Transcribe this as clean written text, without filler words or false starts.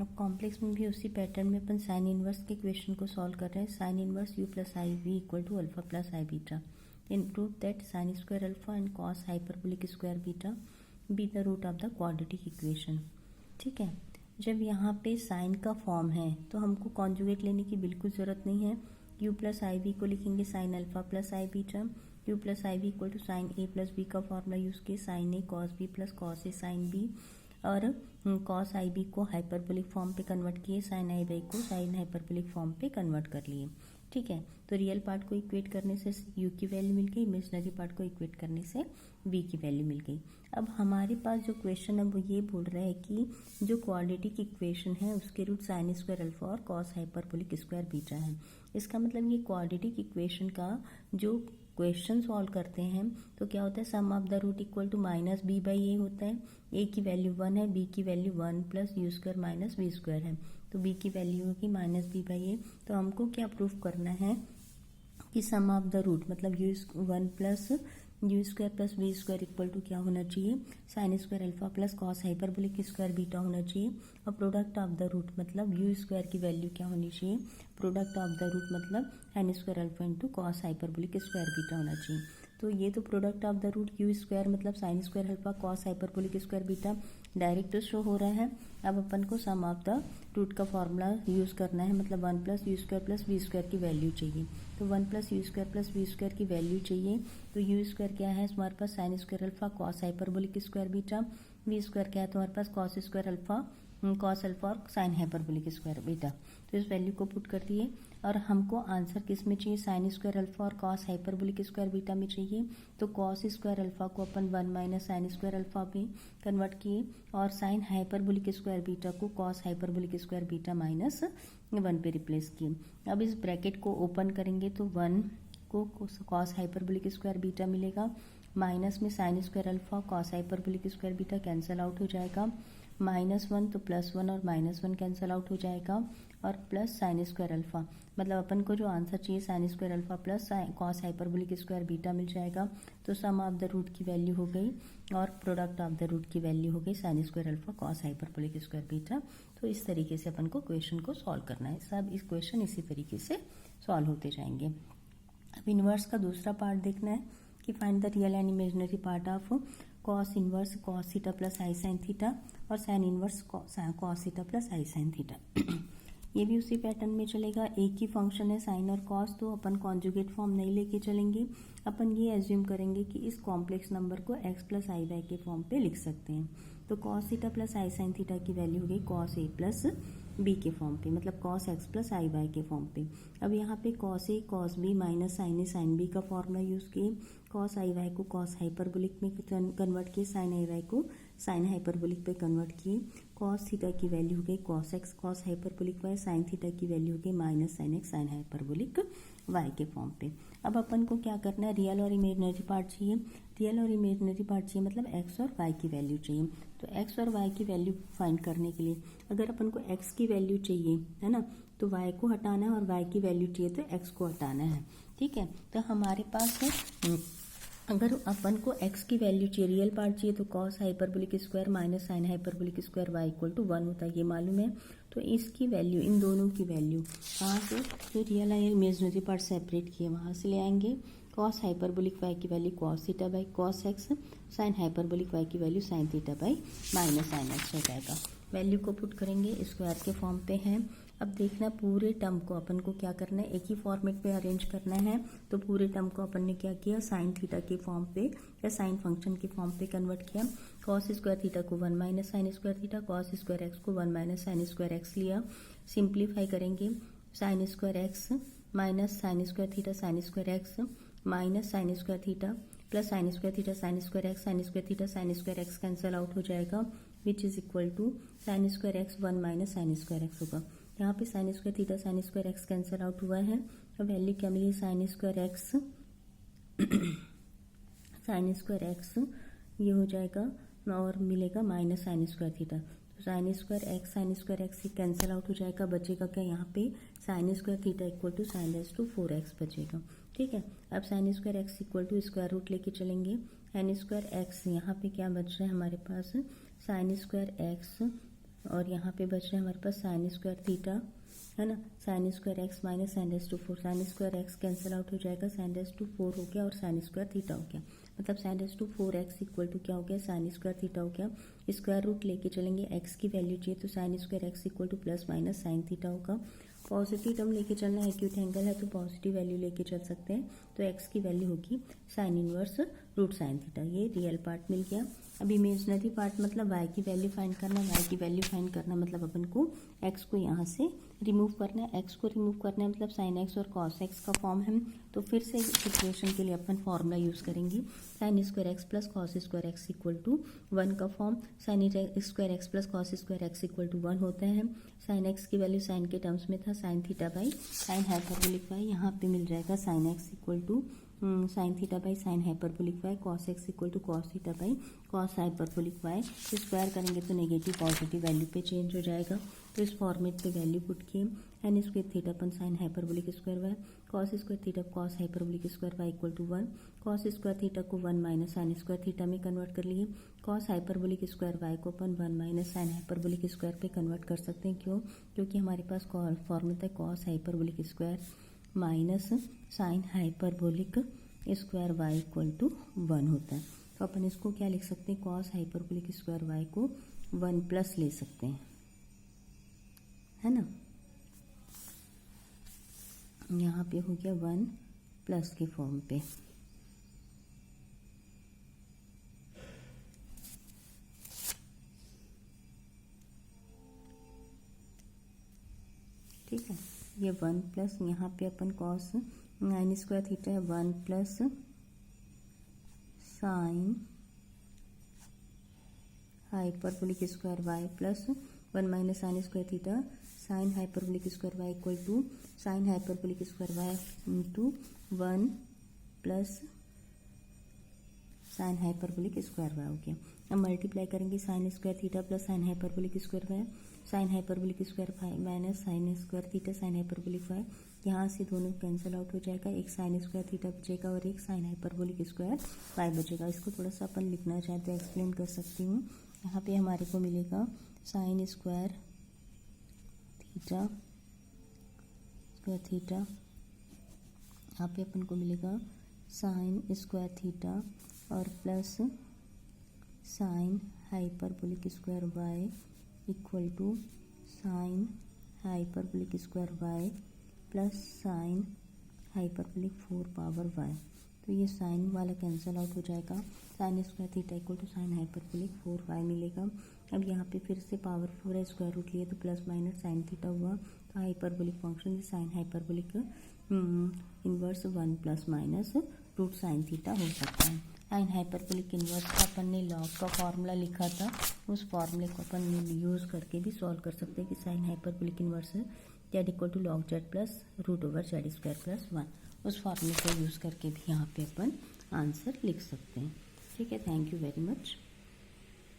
अब कॉम्प्लेक्स में भी उसी पैटर्न में अपन साइन इनवर्स के क्वेश्चन को सॉल्व कर रहे हैं। Sine inverse u plus I v equal to alpha plus I beta. इन prove that sine square alpha and cos hyperbolic square beta be the root of the quadratic equation. ठीक है, जब यहाँ पे साइन का फॉर्म है तो हमको कॉन्जुगेट लेने की बिल्कुल ज़रूरत नहीं है। u प्लस आई वी को लिखेंगे sine alpha plus I beta. u plus I v equal to sine A plus B का फॉर्मूला यूज़ किए, sine A cos B plus cos A sine B, और कॉस आई बी को hyperbolic form पे convert किए, sine I B को sine hyperbolic form पे convert कर लिए। ठीक है, तो रियल पार्ट को इक्वेट करने से u की वैल्यू मिल गई, इमेजिनरी पार्ट को इक्वेट करने से v की वैल्यू मिल गई। अब हमारे पास जो क्वेश्चन है वो ये बोल रहा है कि जो क्वाड्रेटिक इक्वेशन है उसके रूट साइन स्क्वायर अल्फा और कॉस हाइपरबोलिक स्क्वायर बीटा है। इसका मतलब ये क्वाड्रेटिक इक्वेशन का जो क्वेश्चन सॉल्व करते हैं तो क्या होता है, sum of the root equal to minus b by a होता है। ए की वैल्यू 1 है, बी की value 1 plus u square minus v square है, तो बी की वैल्यू होगी माइनस बी बाई ए। तो हमको क्या प्रूफ करना है कि सम ऑफ द रूट मतलब u 1 plus u square plus v square equal to क्या होना चाहिए, sine square alpha plus cos hyperbolic square beta होना चाहिए। और प्रोडक्ट ऑफ द रूट मतलब यू स्क्वायर की वैल्यू क्या होनी चाहिए, प्रोडक्ट ऑफ द रूट मतलब sine square alpha into cos hyperbolic square beta होना चाहिए। तो ये तो product of the root u square मतलब sine square alpha cos hyperbolic square beta direct show हो रहा है। अब अपन को सम ऑफ द रूट का फॉर्मूला यूज़ करना है, मतलब 1 plus u square plus v square की वैल्यू चाहिए। तो 1 plus u square plus v square की वैल्यू चाहिए। तो यू स्क्वायर क्या है हमारे पास, sine square alpha cos hyperbolic square beta. V square क्या है तुम्हारे पास, cos square alpha cos alpha और साइन हाइपरबोलिक स्क्वायर बीटा। तो इस वैल्यू को पुट कर दिए और हमको आंसर किस में चाहिए, साइन स्क्वायर अल्फा और कॉस हाइपरबोलिक स्क्वायर बीटा में चाहिए। तो कॉस स्क्वायर अल्फा को अपन 1 माइनस साइन स्क्वायर अल्फा में कन्वर्ट किए और साइन हाइपरबोलिक स्क्वायर बीटा को cos hyperbolic square beta minus 1 पे रिप्लेस किए। अब इस ब्रैकेट को ओपन करेंगे तो 1 को कॉस हाइपरबोलिक स्क्वायर बीटा मिलेगा, माइनस में sign square alpha cos hyperbolic square beta cancel out हो जाएगा, -1 तो +1 और -1 कैंसिल आउट हो जाएगा, और प्लस साइन स्क्वायर अल्फा मतलब अपन को जो आंसर चाहिए sine square alpha plus cos hyperbolic square beta मिल जाएगा। तो सम ऑफ द रूट की वैल्यू हो गई और प्रोडक्ट ऑफ द रूट की वैल्यू हो गई sine square alpha cos hyperbolic square beta. तो इस तरीके से अपन को क्वेश्चन को सॉल्व करना है। सब इस क्वेश्चन इसी तरीके से सॉल्व होते जाएंगे। अब इन्वर्स का दूसरा पार्ट देखना है कि find the real and imaginary part of cos inverse cos theta plus i sine theta और sine inverse cos theta plus i sine theta. ये भी उसी पैटर्न में चलेगा, एक ही फंक्शन है साइन और कॉस, तो अपन कॉन्जुगेट फॉर्म नहीं लेके चलेंगे। अपन ये एज्यूम करेंगे कि इस कॉम्प्लेक्स नंबर को x प्लस आई वाई के फॉर्म पे लिख सकते हैं। तो cos theta plus i sine theta की वैल्यू हो गई कॉस ए प्लस बी के फॉर्म पे, मतलब कॉस एक्स प्लस आई वाई के फॉर्म पे। अब यहाँ पे cos A cos B minus sign A sine B का फॉर्मूला यूज़ किए, कॉस आई वाई को कॉस हाइपरबोलिक में कन्वर्ट किए, साइन आई वाई को साइन हाइपरबोलिक पे कन्वर्ट किए। कॉस थीटा की वैल्यू हो गई cos x cos hyperbolic y, sine theta की वैल्यू हो गई minus sine x sine hyperbolic y के फॉर्म पे। अब अपन को क्या करना है, रियल और इमेजिनरी पार्ट चाहिए। रियल और इमेजिनरी पार्ट चाहिए मतलब एक्स और वाई की वैल्यू चाहिए। तो एक्स और वाई की वैल्यू फाइंड करने के लिए अगर अपन को एक्स की वैल्यू चाहिए है ना, तो वाई को हटाना है, और वाई की वैल्यू चाहिए तो एक्स को हटाना है। ठीक है, तो हमारे पास है अगर अपन को x की वैल्यू चाहिए, रियल पार्ट चाहिए, तो cos hyperbolic square minus sine hyperbolic square y equal to 1 होता है, ये मालूम है। तो इसकी वैल्यू, इन दोनों की वैल्यू कहाँ से, जो रियल है इमेजिनरी पार्ट सेपरेट किए वहाँ से ले आएंगे। कॉस हाइपरबोलिक y की value cos theta by cos x, sine hyperbolic y की value sign theta by minus sine x हो जाएगा। वैल्यू को पुट करेंगे, स्क्वायर के फॉर्म पे है। अब देखना पूरे टर्म को अपन को क्या करना है, एक ही फॉर्मेट पे अरेंज करना है। तो पूरे टर्म को अपन ने क्या किया, साइन थीटा के फॉर्म पे या साइन फंक्शन के फॉर्म पे कन्वर्ट किया। कॉस स्क्वायर थीटा को 1 minus sine square theta, cos square x को 1 माइनस साइन स्क्वायर एक्स लिया। सिंप्लीफाई करेंगे, sine square x minus sine square theta sine square x minus sine square theta plus sine square theta sine square x sine square theta sine square x cancel out हो जाएगा, which is equal to sine square x 1 minus sine square x होगा। यहाँ पे sine square theta sine square x cancel out हुआ है। अब value क्या मिली, sine square x sine square x ये हो जाएगा और मिलेगा माइनस साइन स्क्वायर थीटा। तो साइन स्क्वायर एक्स ये कैंसिल आउट हो जाएगा, बचेगा क्या यहाँ पे sine square theta equal to sine raise to 4x बचेगा। ठीक है, अब sine square x equal to square root लेके चलेंगे, एन स्क्वायर एक्स यहाँ पे क्या बच रहा है हमारे पास, साइन स्क्वायर एक्स और यहाँ पे बच रहा है हमारे पास साइन स्क्वायर थीटा, है ना, sine square x minus sine raise to 4, sine square x cancel out हो जाएगा, साइन रेज टू 4 हो गया और साइन स्क्वायर थीटा हो गया, मतलब sine raise to 4x equal to क्या हो गया, साइन स्क्वायर थीटा हो गया। स्क्वायर रूट लेके चलेंगे, x की वैल्यू चाहिए तो sine square x equal two plus minus sine theta होगा। पॉजिटिव टर्म लेके चलना है, एक्यूट एंगल है तो पॉजिटिव वैल्यू लेके चल सकते हैं, तो x की वैल्यू होगी sine inverse root sine theta. ये रियल पार्ट मिल गया। अब इमेजनरी पार्ट मतलब y की वैल्यू फाइंड करना, y की वैल्यू फाइंड करना मतलब अपन को x को यहाँ से रिमूव करना है, x को रिमूव करना है मतलब साइन एक्स और कॉस एक्स का फॉर्म है, तो फिर से इक्वेशन के लिए अपन फॉर्मूला यूज़ करेंगे, sine square x plus cos square x equal to 1 का form, sine square x plus cos square x equal to 1 होता है। साइन एक्स की वैल्यू साइन के टर्म्स में था sine theta by sine hyperbolic y, यहाँ पे मिल जाएगा sine x equal to sign theta by sine hyperbolic y, cos x equal to cos theta by cos hyperbolic y. Square करेंगे तो नेगेटिव पॉजिटिव वैल्यू पे change हो जाएगा, तो इस फॉर्मेट पे वैल्यू पुट किए, एन स्क्वायर थीटा अपन sine hyperbolic square y, cos square theta cos hyperbolic square Y equal to 1, cos square theta को 1 माइनस साइन स्क्वायर थीटा में कन्वर्ट कर लिए, कॉस हाइपरबोलिक स्क्वायर वाई को अपन 1 माइनस साइन हाइपरबोलिक स्क्वायर पे convert कर सकते हैं। क्यों? क्योंकि हमारे पास फॉर्मूला है cos hyperbolic square minus sine hyperbolic square Y equal to 1 होता है, तो अपन इसको क्या लिख सकते हैं, कॉस हाइपरबोलिक स्क्वायर वाई को 1 प्लस ले सकते हैं, है ना। यहाँ पे हो गया 1 प्लस के फॉर्म पे। ठीक है, ये 1 प्लस यहाँ पे अपन कॉस नाइन स्क्वायर थीटा है 1 plus sine hyperbolic square Y plus 1 minus sine square theta sine hyperbolic square Y equal to sine hyperbolic square y into 1 plus sine hyperbolic square y हो गया। अब multiply करेंगे sine square theta plus sine hyperbolic square y, sine hyperbolic square y minus sine square theta sine hyperbolic y, यहाँ से दोनों cancel out हो जाएगा, एक साइन स्क्वायर थीटा बचेगा और एक साइन हाइपरबोलिक स्क्वायर वाई बचेगा। इसको थोड़ा सा अपन लिखना चाहें तो एक्सप्लेन कर सकती हूँ। यहाँ पे हमारे को मिलेगा साइन स्क्वायर थीटा, यहाँ पे अपन को मिलेगा साइन स्क्वायर थीटा और plus sine hyperbolic square Y equal to sine hyperbolic square Y plus sine hyperbolic 4 power Y, तो ये साइन वाला कैंसिल आउट हो जाएगा, sine square theta equal to sine hyperbolic 4 Y मिलेगा। अब यहाँ पे फिर से पावर 4 है, स्क्वायर रूट लिए तो प्लस माइनस साइन थीटा हुआ, तो hyperbolic function sine hyperbolic inverse 1 plus minus root sine theta हो सकता है। साइन हाइपरबोलिक इनवर्स का अपन ने लॉग का फॉर्मूला लिखा था, उस फॉर्मूले को अपन ने यूज़ करके भी सॉल्व कर सकते हैं कि sine hyperbolic inverse Z equal to log Z plus root over Z square plus 1, उस फॉर्मूले को यूज़ करके भी यहाँ पे अपन आंसर लिख सकते हैं। ठीक है, थैंक यू वेरी मच।